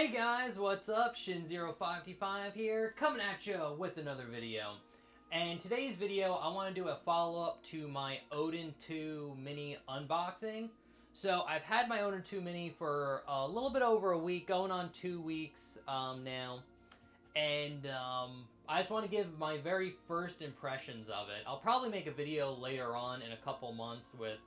Hey guys, what's up? Shin0525 here, coming at you with another video. And today's video, I want to do a follow-up to my Odin 2 mini unboxing. So I've had my Odin 2 mini for a little bit over a week, going on 2 weeks now. And I just want to give my very first impressions of it. I'll probably make a video later on in a couple months with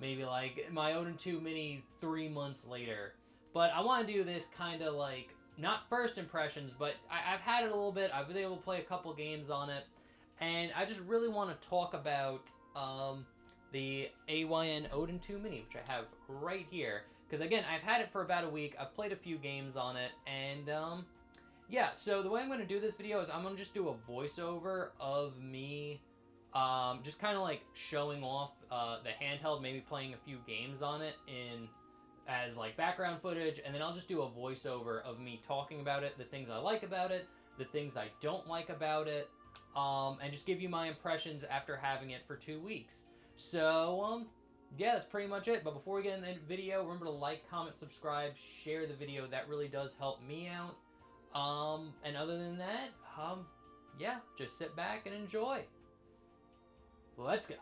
maybe like my Odin 2 mini 3 months later. But I want to do this kind of like, not first impressions, but I've had it a little bit. I've been able to play a couple games on it. And I just really want to talk about the AYN Odin 2 Mini, which I have right here. Because again, I've had it for about a week. I've played a few games on it. And yeah, so the way I'm going to do this video is I'm going to just do a voiceover of me just kind of like showing off the handheld, maybe playing a few games on it as like background footage, and then I'll just do a voiceover of me talking about it, the things I like about it, the things I don't like about it, and just give you my impressions after having it for 2 weeks. So, yeah, that's pretty much it. But before we get in the video, remember to like, comment, subscribe, share the video. That really does help me out. And other than that, yeah, just sit back and enjoy. Let's go.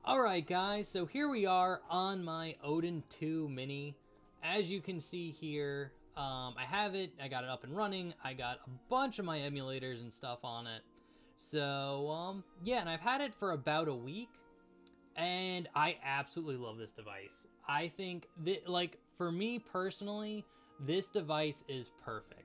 Alright guys, so here we are on my Odin 2 Mini. As you can see here, I have it, I got it up and running, I got a bunch of my emulators and stuff on it. So, yeah, and I've had it for about a week, and I absolutely love this device. I think that, like, for me personally, this device is perfect.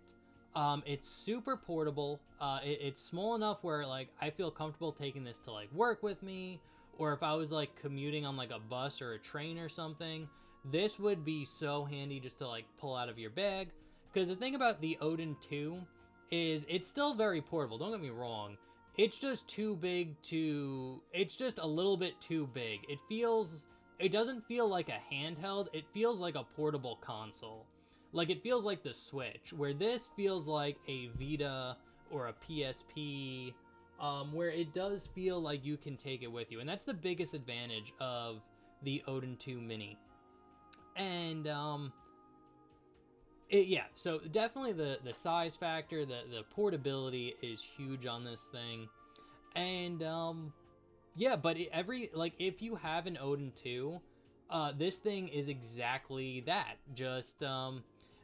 It's super portable, it's small enough where, like, I feel comfortable taking this to, like, work with me, or if I was like commuting on like a bus or a train or something, this would be so handy just to like pull out of your bag. Because the thing about the Odin 2 is it's still very portable, don't get me wrong. It's just too big to, it's just a little bit too big. It doesn't feel like a handheld, it feels like a portable console. Like it feels like the Switch, where this feels like a Vita or a PSP, where it does feel like you can take it with you. And that's the biggest advantage of the Odin 2 Mini. And, yeah, so definitely the size factor, the portability is huge on this thing. And, yeah, but if you have an Odin 2, this thing is exactly that. Just,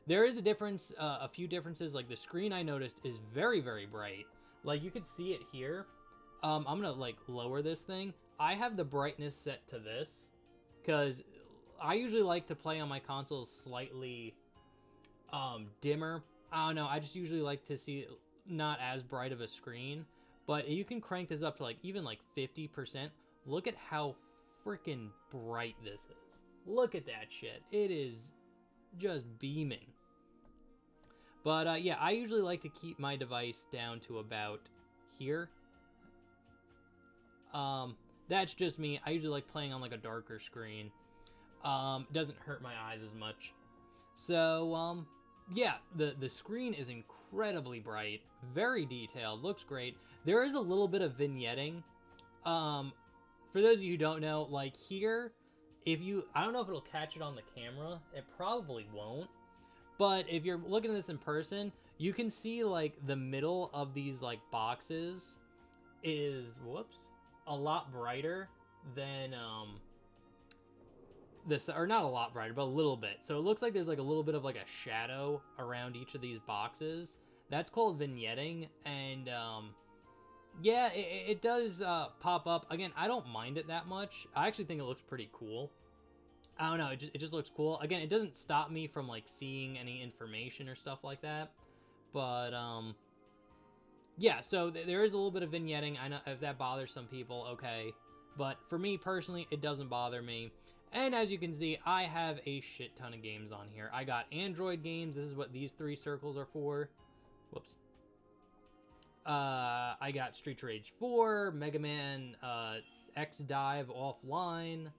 there is a difference, a few differences. Like the screen I noticed is very, very bright. Like, you could see it here. I'm gonna, like, lower this thing. I have the brightness set to this, because I usually like to play on my consoles slightly dimmer. I don't know, I just usually like to see not as bright of a screen. But you can crank this up to, like, even, like, 50%. Look at how freaking bright this is. Look at that shit. It is just beaming. But, yeah, I usually like to keep my device down to about here. That's just me. I usually like playing on, like, a darker screen. Doesn't hurt my eyes as much. So, yeah, the screen is incredibly bright. Very detailed. Looks great. There is a little bit of vignetting. For those of you who don't know, like, here, I don't know if it'll catch it on the camera. It probably won't. But if you're looking at this in person, you can see, like, the middle of these, like, boxes is, a lot brighter than, this, or not a lot brighter, but a little bit. So it looks like there's, like, a little bit of, like, a shadow around each of these boxes. That's called vignetting, and, yeah, it does, pop up. Again, I don't mind it that much. I actually think it looks pretty cool. I don't know, it just looks cool. Again, it doesn't stop me from, like, seeing any information or stuff like that. But, yeah, so there is a little bit of vignetting. I know if that bothers some people, okay. But for me, personally, it doesn't bother me. And as you can see, I have a shit ton of games on here. I got Android games. This is what these 3 circles are for. Whoops. I got Street Rage 4, Mega Man X Dive Offline,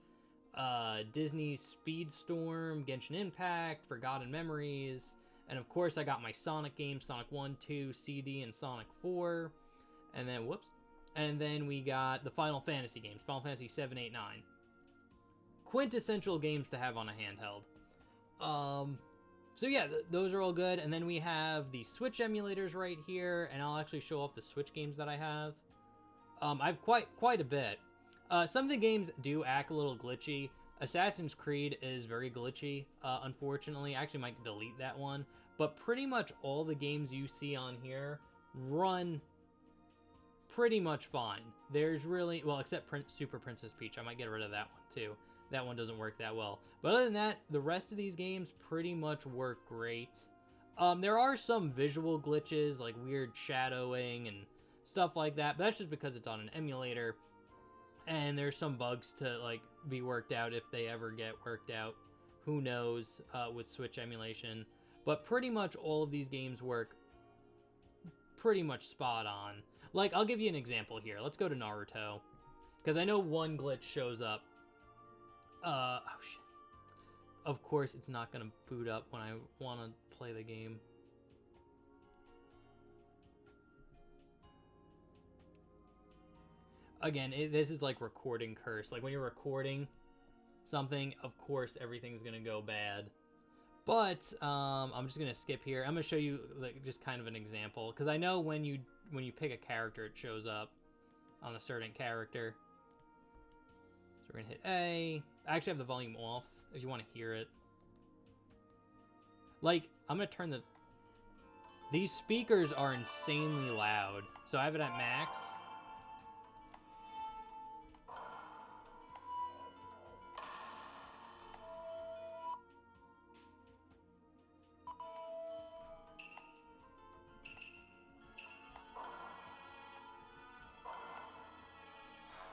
Disney Speedstorm, Genshin Impact, Forgotten Memories, and of course I got my Sonic games, Sonic 1, 2, CD, and Sonic 4, and then, and then we got the Final Fantasy games, Final Fantasy 7, 8, 9. Quintessential games to have on a handheld. So yeah, those are all good. And then we have the Switch emulators right here, and I'll actually show off the Switch games that I have. I have quite a bit. Some of the games do act a little glitchy. Assassin's Creed is very glitchy, unfortunately. I actually might delete that one. But pretty much all the games you see on here run pretty much fine. There's really, well, except Super Princess Peach. I might get rid of that one too. That one doesn't work that well. But other than that, the rest of these games pretty much work great. There are some visual glitches, like weird shadowing and stuff like that. But that's just because it's on an emulator. And there's some bugs to like be worked out if they ever get worked out. Who knows with Switch emulation. But pretty much all of these games work pretty much spot on. Like, I'll give you an example here. Let's go to Naruto. Because I know one glitch shows up. Oh shit. Of course it's not going to boot up when I want to play the game. Again, this is like recording curse. Like when you're recording something, of course everything's going to go bad. But I'm just going to skip here. I'm going to show you like just kind of an example. Because I know when you pick a character, it shows up on a certain character. So we're going to hit A. I actually have the volume off if you want to hear it. Like, I'm going to turn these speakers are insanely loud. So I have it at max.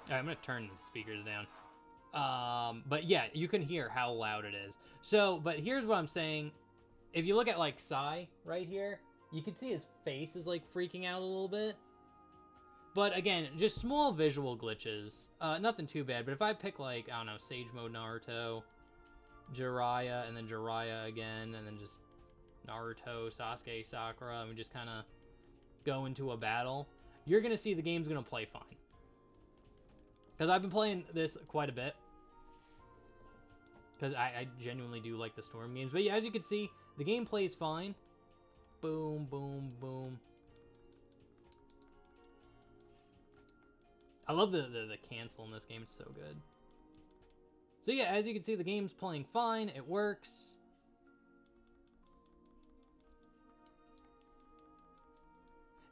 Alright, I'm going to turn the speakers down. But yeah, you can hear how loud it is. So, but here's what I'm saying. If you look at, like, Sai right here, you can see his face is, like, freaking out a little bit. But, again, just small visual glitches. Nothing too bad. But if I pick, like, I don't know, Sage Mode Naruto, Jiraiya, and then Jiraiya again, and then just Naruto, Sasuke, Sakura, and we just kind of go into a battle, you're going to see the game's going to play fine. Because I've been playing this quite a bit. Because I genuinely do like the Storm games. But yeah, as you can see, the game plays fine. Boom, boom, boom. I love the cancel in this game. It's so good. So yeah, as you can see, the game's playing fine. It works.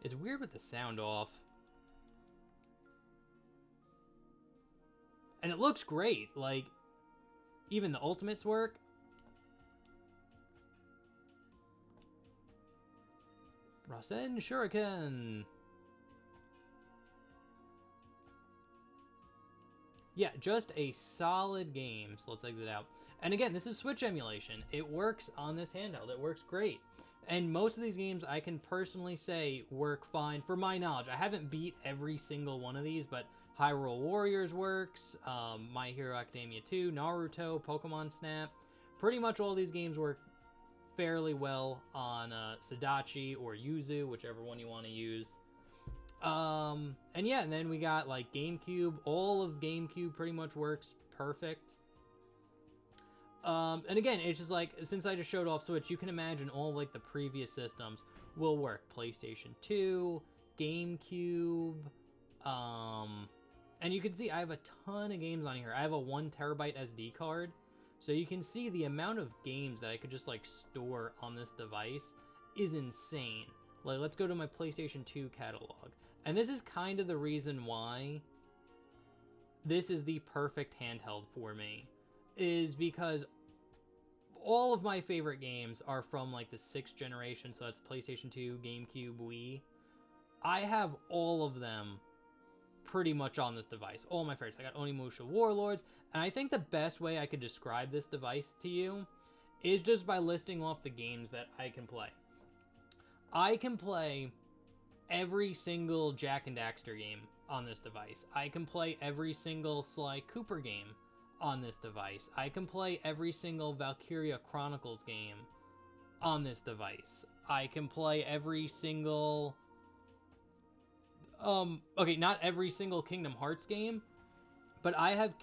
It's weird with the sound off. And it looks great. Like, even the ultimates work. Rasen Shuriken. Yeah, just a solid game. So let's exit out. And again, this is Switch emulation. It works on this handheld. It works great. And most of these games, I can personally say, work fine for my knowledge. I haven't beat every single one of these, but Hyrule Warriors works, My Hero Academia 2, Naruto, Pokemon Snap. Pretty much all these games work fairly well on Sadachi or Yuzu, whichever one you want to use. And yeah, and then we got like GameCube. All of GameCube pretty much works perfect. And again, it's just like, since I just showed off Switch, you can imagine all like the previous systems will work. PlayStation 2, GameCube, and you can see I have a ton of games on here. I have a 1 terabyte SD card. So you can see the amount of games that I could just like store on this device is insane. Like, let's go to my PlayStation 2 catalog. And this is kind of the reason why this is the perfect handheld for me. Is because all of my favorite games are from like the 6th generation. So that's PlayStation 2, GameCube, Wii. I have all of them pretty much on this device. All my favorites. I got Onimusha Warlords. And I think the best way I could describe this device to you is just by listing off the games that I can play. I can play every single Jak and Daxter game on this device. I can play every single Sly Cooper game on this device. I can play every single Valkyria Chronicles game on this device. I can play every single... okay, not every single Kingdom Hearts game, but I have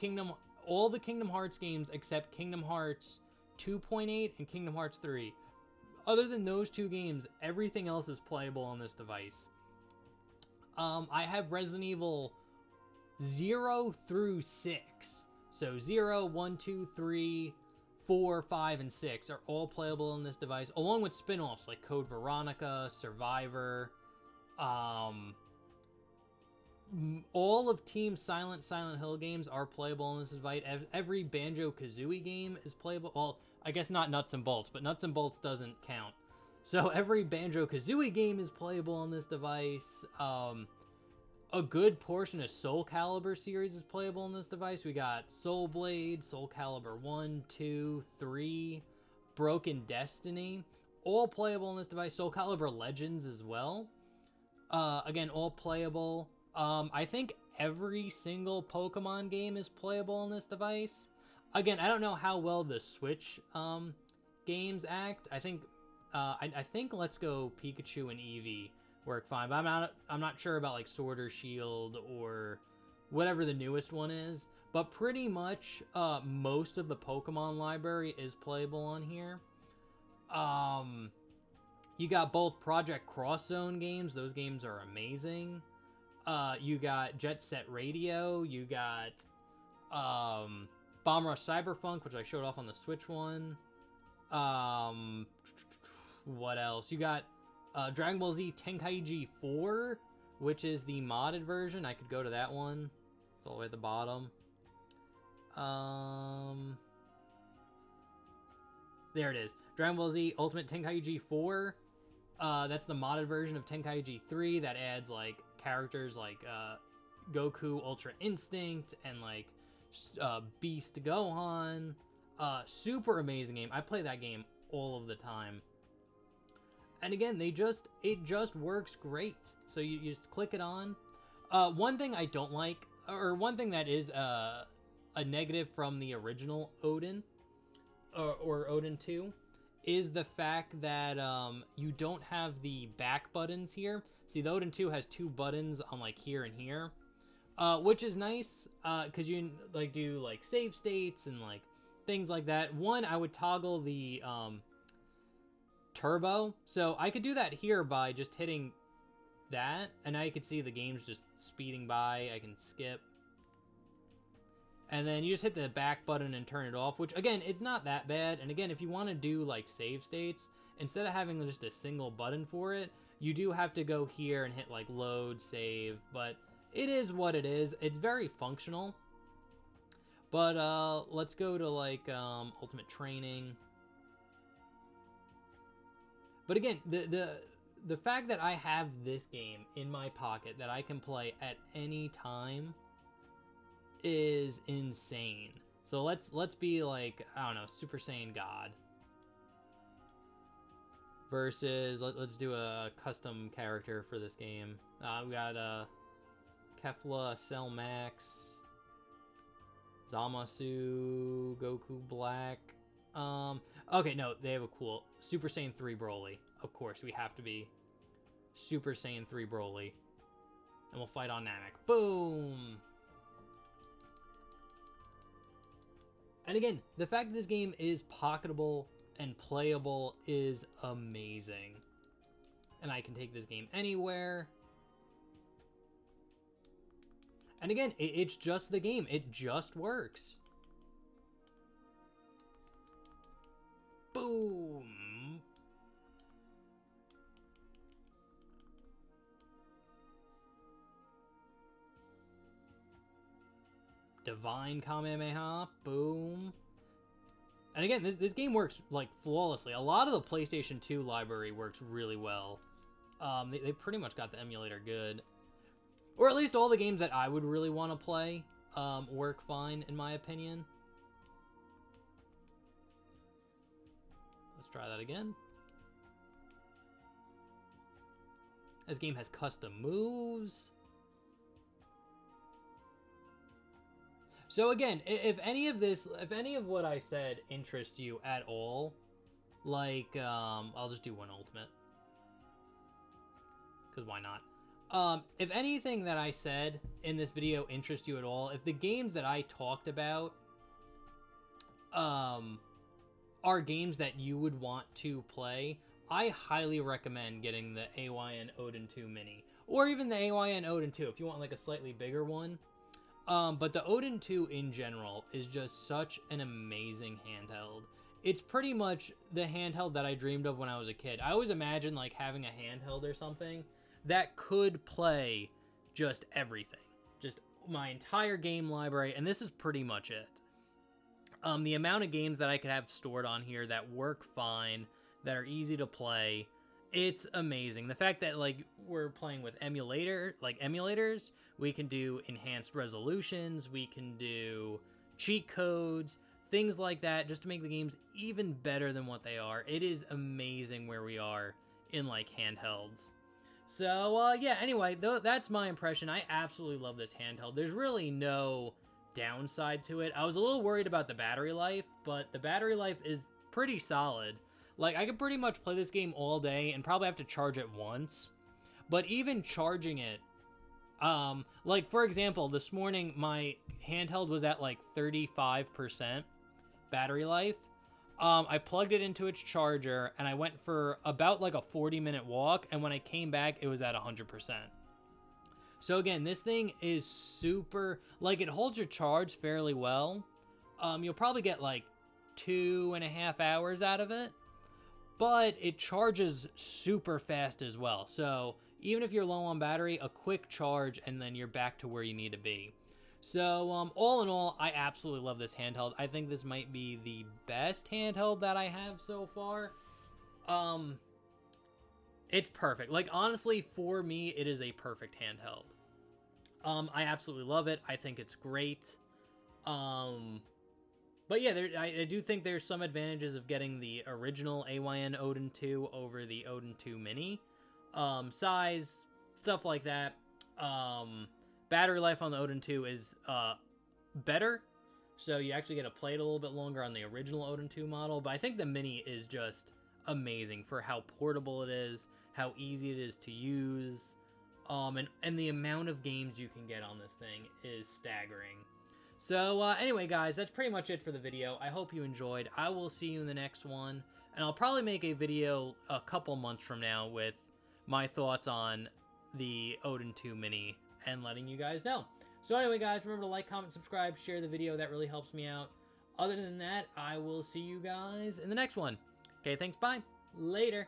all the Kingdom Hearts games except Kingdom Hearts 2.8 and Kingdom Hearts 3 Other than those two games, everything else is playable on this device. I have Resident Evil 0 through 6. So 0, 1, 2, 3, 4, 5, and 6 are all playable on this device, along with spin-offs like Code Veronica, Survivor, all of Team Silent Hill games are playable on this device. Every Banjo-Kazooie game is playable. Well, I guess not Nuts and Bolts, but Nuts and Bolts doesn't count. So every Banjo-Kazooie game is playable on this device. A good portion of Soul Calibur series is playable on this device. We got Soul Blade, Soul Calibur 1, 2, 3, Broken Destiny, all playable on this device. Soul Calibur Legends as well. Again, all playable. I think every single Pokemon game is playable on this device. Again, I don't know how well the Switch games act. I think Let's Go Pikachu and Eevee work fine, but I'm not sure about like Sword or Shield or whatever the newest one is. But pretty much most of the Pokemon library is playable on here. You got both Project Cross Zone games. Those games are amazing. You got Jet Set Radio. You got Bomb Rush Cyberpunk, which I showed off on the Switch one. What else? You got Dragon Ball Z Tenkaichi 4, which is the modded version. I could go to that one. It's all the way at the bottom. There it is. Dragon Ball Z Ultimate Tenkaichi 4. That's the modded version of Tenkaichi 3 that adds like characters like Goku Ultra Instinct and like Beast Gohan. Super amazing game. I play that game all of the time. And again, it just works great. So you just click it on. One thing I don't like, or one thing that is a negative from the original Odin, or Odin 2, is the fact that you don't have the back buttons here. See, the Odin 2 has two buttons on like here and here, which is nice because you like do like save states and like things like that. One, I would toggle the turbo, so I could do that here by just hitting that, and now you can see the game's just speeding by. I can skip. And then you just hit the back button and turn it off, which, again, it's not that bad. And again, if you want to do, like, save states, instead of having just a single button for it, you do have to go here and hit, like, load, save. But it is what it is. It's very functional. But let's go to, like, Ultimate Training. But again, the fact that I have this game in my pocket that I can play at any time is insane. So let's be like, I don't know, Super Saiyan God versus let's do a custom character for this game. We got Kefla, Cell Max, Zamasu, Goku Black. Okay, no, they have a cool Super Saiyan 3 Broly. Of course, we have to be Super Saiyan 3 Broly, and we'll fight on Namek. Boom. And again, the fact that this game is pocketable and playable is amazing. And I can take this game anywhere. And again, it's just the game. It just works. Boom. Divine Kamehameha, boom. And again, this game works like flawlessly. A lot of the PlayStation 2 library works really well. They pretty much got the emulator good. Or at least all the games that I would really want to play work fine, in my opinion. Let's try that again. This game has custom moves. So again, if any of what I said interests you at all, like, I'll just do one ultimate. Because why not? If anything that I said in this video interests you at all, if the games that I talked about are games that you would want to play, I highly recommend getting the AYN Odin 2 Mini, or even the AYN Odin 2 if you want like a slightly bigger one. But the Odin 2 in general is just such an amazing handheld. It's pretty much the handheld that I dreamed of when I was a kid. I always imagined like having a handheld or something that could play just everything. Just my entire game library, and this is pretty much it. The amount of games that I could have stored on here that work fine, that are easy to play, it's amazing. The fact that like we're playing with emulators, we can do enhanced resolutions, we can do cheat codes, things like that, just to make the games even better than what they are. It is amazing where we are in like handhelds. So yeah, anyway, that's my impression. I absolutely love this handheld. There's really no downside to it. I was a little worried about the battery life, but the battery life is pretty solid. Like, I could pretty much play this game all day and probably have to charge it once. But even charging it, like, for example, this morning, my handheld was at, like, 35% battery life. I plugged it into its charger, and I went for about, like, a 40-minute walk, and when I came back, it was at 100%. So, again, this thing is super... Like, it holds your charge fairly well. You'll probably get, like, 2.5 hours out of it. But it charges super fast as well. So even if you're low on battery, a quick charge and then you're back to where you need to be. So all in all, I absolutely love this handheld. I think this might be the best handheld that I have so far. It's perfect. Like, honestly, for me, it is a perfect handheld. I absolutely love it. I think it's great. But yeah, I do think there's some advantages of getting the original AYN Odin 2 over the Odin 2 Mini. Size, stuff like that. Battery life on the Odin 2 is better, so you actually get to play it a little bit longer on the original Odin 2 model. But I think the Mini is just amazing for how portable it is, how easy it is to use, and the amount of games you can get on this thing is staggering. So, anyway, guys, that's pretty much it for the video. I hope you enjoyed. I will see you in the next one. And I'll probably make a video a couple months from now with my thoughts on the Odin 2 Mini and letting you guys know. So, anyway, guys, remember to like, comment, subscribe, share the video. That really helps me out. Other than that, I will see you guys in the next one. Okay, thanks, bye. Later.